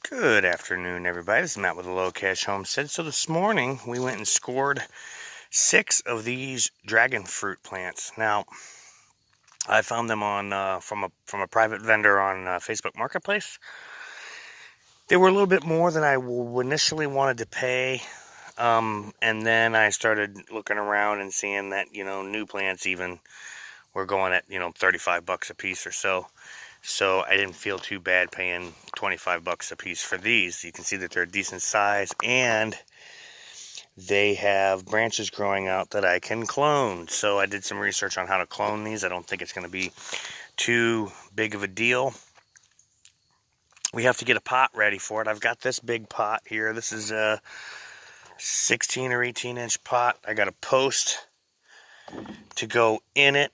Good afternoon, everybody. This is Matt with TheLowCashHomestead. So this morning we went and scored 6 of these dragon fruit plants. Now, I found them on from a private vendor on Facebook Marketplace. They were a little bit more than I initially wanted to pay, and then I started looking around and seeing that new plants even were going at 35 bucks a piece or so. So I didn't feel too bad paying 25 bucks a piece for these. You can see that they're a decent size and they have branches growing out that I can clone. So I did some research on how to clone these. I don't think it's going to be too big of a deal. We have to get a pot ready for it. I've got this big pot here. This is a 16 or 18 inch pot. I got a post to go in it.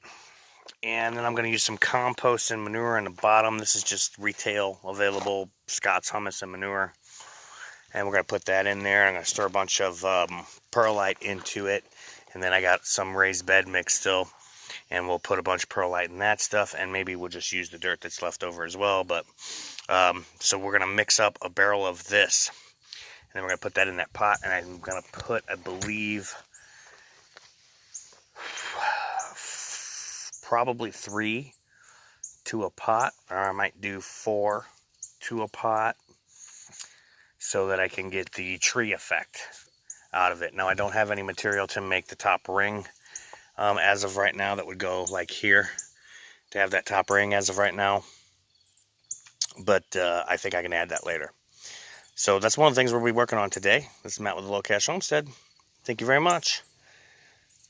And then I'm going to use some compost and manure in the bottom. This is just retail available Scott's hummus and manure. And we're going to put that in there. I'm going to stir a bunch of perlite into it. And then I got some raised bed mix still. And we'll put a bunch of perlite in that stuff. And maybe we'll just use the dirt that's left over as well. But so we're going to mix up a barrel of this. And then we're going to put that in that pot. And I'm going to put, I believe, probably 3 to a pot, or I might do 4 to a pot so that I can get the tree effect out of it. Now I don't have any material to make the top ring as of right now that would go like here to have that top ring as of right now, but I think I can add that later. So that's one of the things we'll be working on today. This is Matt with TheLowCashHomestead. Thank you very much.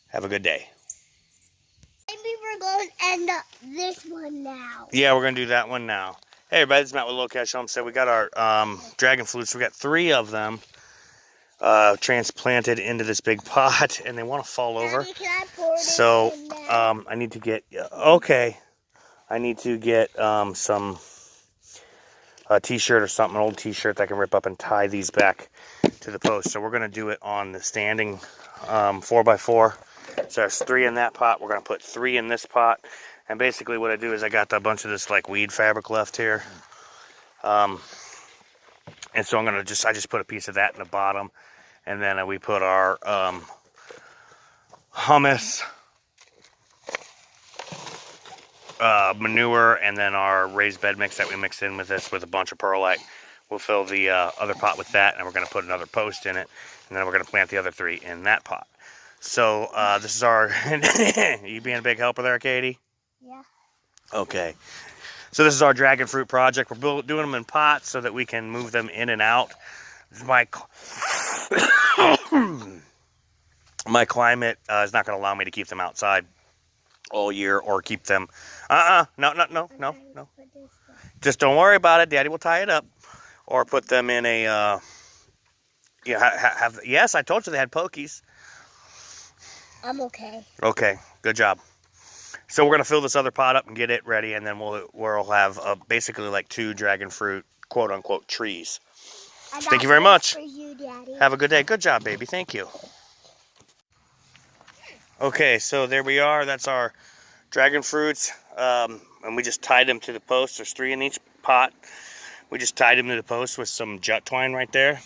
Have a good day. Going to end up this one now. Yeah, we're going to do that one now. Hey, everybody, this is Matt with TheLowCashHomestead. We got our dragon fruits. We got 3 of them transplanted into this big pot, and they want to fall over. Daddy, can I pour this so in now? I need to get, okay, I need to get some t-shirt or something, an old t-shirt that I can rip up and tie these back to the post. So we're going to do it on the standing 4x4. So there's 3 in that pot. We're going to put 3 in this pot. And basically what I do is I got a bunch of this like weed fabric left here. And so I'm going to I just put a piece of that in the bottom. And then we put our hummus, manure, and then our raised bed mix that we mixed in with this with a bunch of perlite. We'll fill the other pot with that, and we're going to put another post in it. And then we're going to plant the other 3 in that pot. So this is our, you being a big helper there, Katie? Yeah. Okay. So this is our dragon fruit project. We're doing them in pots so that we can move them in and out. My climate is not going to allow me to keep them outside all year or keep them. No. Just don't worry about it. Daddy will tie it up. Or put them in a, yes, I told you they had pokies. I'm okay. Okay, good job. So we're going to fill this other pot up and get it ready, and then we'll have basically like 2 dragon fruit, quote-unquote, trees. Thank you very much. For you, Daddy. Have a good day. Good job, baby. Thank you. Okay, so there we are. That's our dragon fruits, and we just tied them to the post. There's 3 in each pot. We just tied them to the post with some jute twine right there.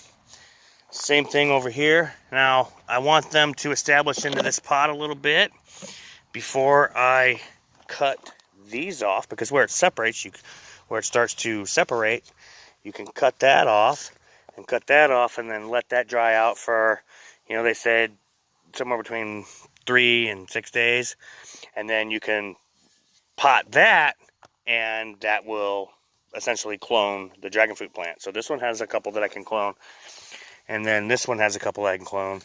Same thing over here. Now, I want them to establish into this pot a little bit before I cut these off, because where it separates, where it starts to separate, you can cut that off, and then let that dry out for, they said somewhere between 3 and 6 days, and then you can pot that, and that will essentially clone the dragon fruit plant. So this one has a couple that I can clone. And then this one has a couple I can clone.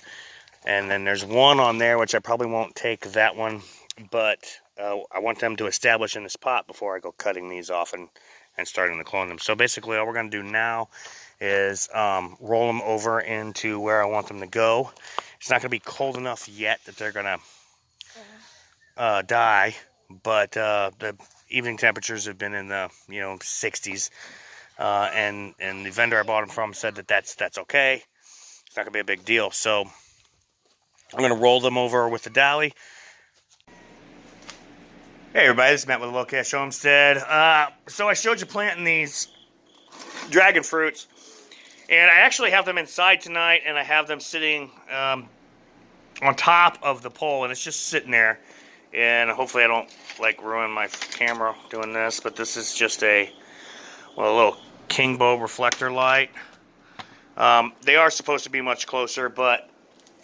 And then there's one on there, which I probably won't take that one. But I want them to establish in this pot before I go cutting these off and starting to clone them. So basically all we're going to do now is roll them over into where I want them to go. It's not going to be cold enough yet that they're going to die. But the evening temperatures have been in the 60s. And the vendor I bought them from said that that's okay. It's not going to be a big deal. So I'm going to roll them over with the dolly. Hey everybody, this is Matt with TheLowCashHomestead. So I showed you planting these dragon fruits And I actually have them inside tonight, and I have them sitting on top of the pole, and it's just sitting there. And hopefully I don't like ruin my camera doing this, but this is just a little king bulb reflector light. They are supposed to be much closer, but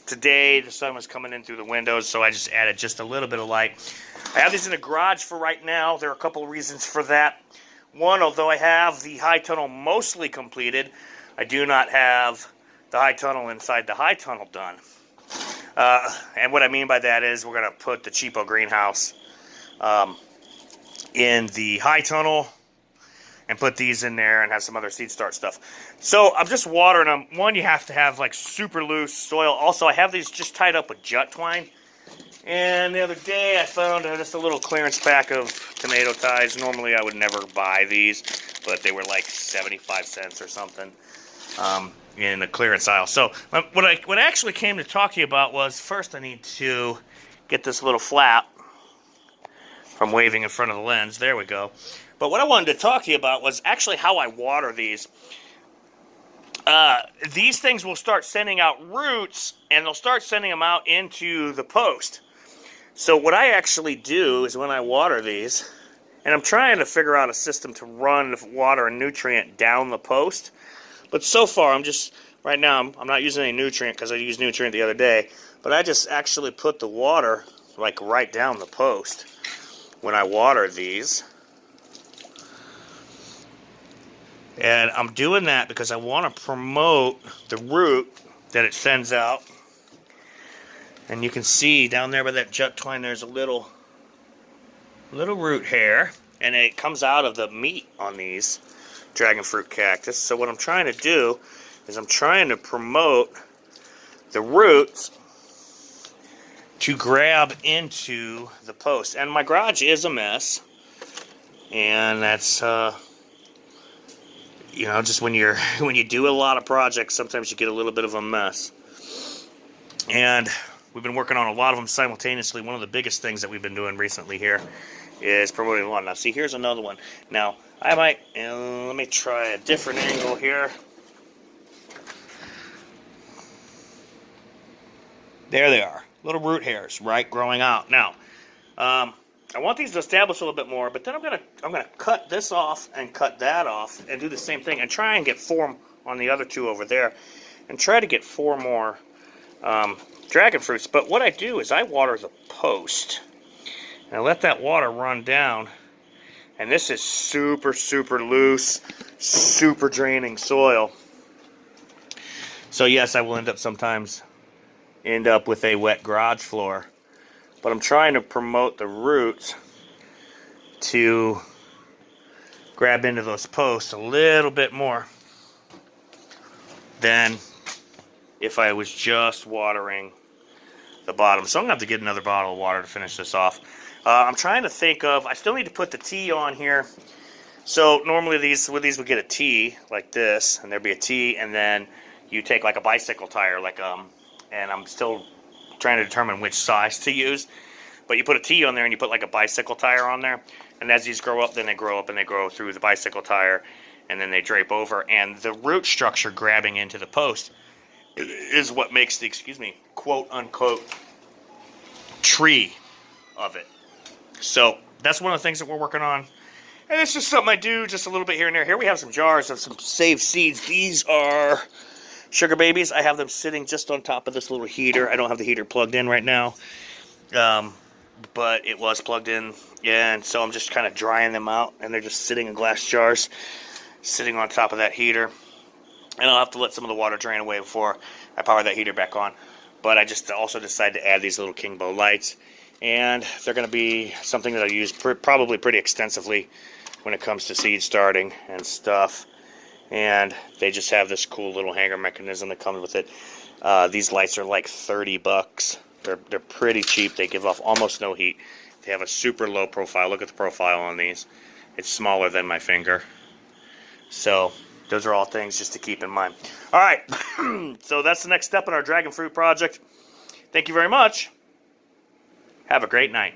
today the sun was coming in through the windows, so I just added just a little bit of light. I have these in the garage for right now. There are a couple of reasons for that. One, although I have the high tunnel mostly completed, I do not have the high tunnel inside the high tunnel done. And what I mean by that is we're going to put the cheapo greenhouse in the high tunnel and put these in there and have some other seed start stuff. So I'm just watering them. One, you have to have like super loose soil. Also, I have these just tied up with jut twine. And the other day I found just a little clearance pack of tomato ties. Normally I would never buy these, but they were like 75 cents or something in the clearance aisle. So what I actually came to talk to you about was, first I need to get this little flap from waving in front of the lens. There we go. But what I wanted to talk to you about was actually how I water these. These things will start sending out roots, and they'll start sending them out into the post. So what I actually do is when I water these, and I'm trying to figure out a system to run water and nutrient down the post, but so far right now I'm not using any nutrient because I used nutrient the other day, but I just actually put the water like right down the post when I water these. And I'm doing that because I want to promote the root that it sends out. And you can see down there by that jut twine, there's a little root hair, and it comes out of the meat on these dragon fruit cactus. So what I'm trying to do is I'm trying to promote the roots to grab into the post. And my garage is a mess, and that's you know, just when you do a lot of projects, sometimes you get a little bit of a mess. And we've been working on a lot of them simultaneously. One of the biggest things that we've been doing recently here is promoting the lawn. Now, see, here's another one. Now, I might, let me try a different angle here. There they are, little root hairs, right, growing out. Now, I want these to establish a little bit more, but then I'm gonna cut this off and cut that off and do the same thing and try and get 4 on the other 2 over there, and try to get 4 more dragon fruits. But what I do is I water the post, and I let that water run down. And this is super, super loose, super draining soil. So yes, I will sometimes end up with a wet garage floor. But I'm trying to promote the roots to grab into those posts a little bit more than if I was just watering the bottom. So I'm going to have to get another bottle of water to finish this off. I'm trying to think of, I still need to put the T on here. So normally with these would get a T like this, and there'd be a T, and then you take like a bicycle tire, and I'm still trying to determine which size to use. But you put a T on there and you put like a bicycle tire on there, and as these grow up, then they grow up and they grow through the bicycle tire, and then they drape over, and the root structure grabbing into the post is what makes the, quote unquote tree of it. So that's one of the things that we're working on, and it's just something I do just a little bit here and there. Here we have some jars of some saved seeds. These are sugar babies. I have them sitting just on top of this little heater. I don't have the heater plugged in right now, but it was plugged in, and so I'm just kind of drying them out, and they're just sitting in glass jars sitting on top of that heater. And I'll have to let some of the water drain away before I power that heater back on. But I just also decided to add these little king bow lights, and they're going to be something that I use probably pretty extensively when it comes to seed starting and stuff. And they just have this cool little hanger mechanism that comes with it. These lights are like $30. They're pretty cheap. They give off almost no heat. They have a super low profile. Look at the profile on these. It's smaller than my finger. So those are all things just to keep in mind. All right, so that's the next step in our dragon fruit project. Thank you very much. Have a great night.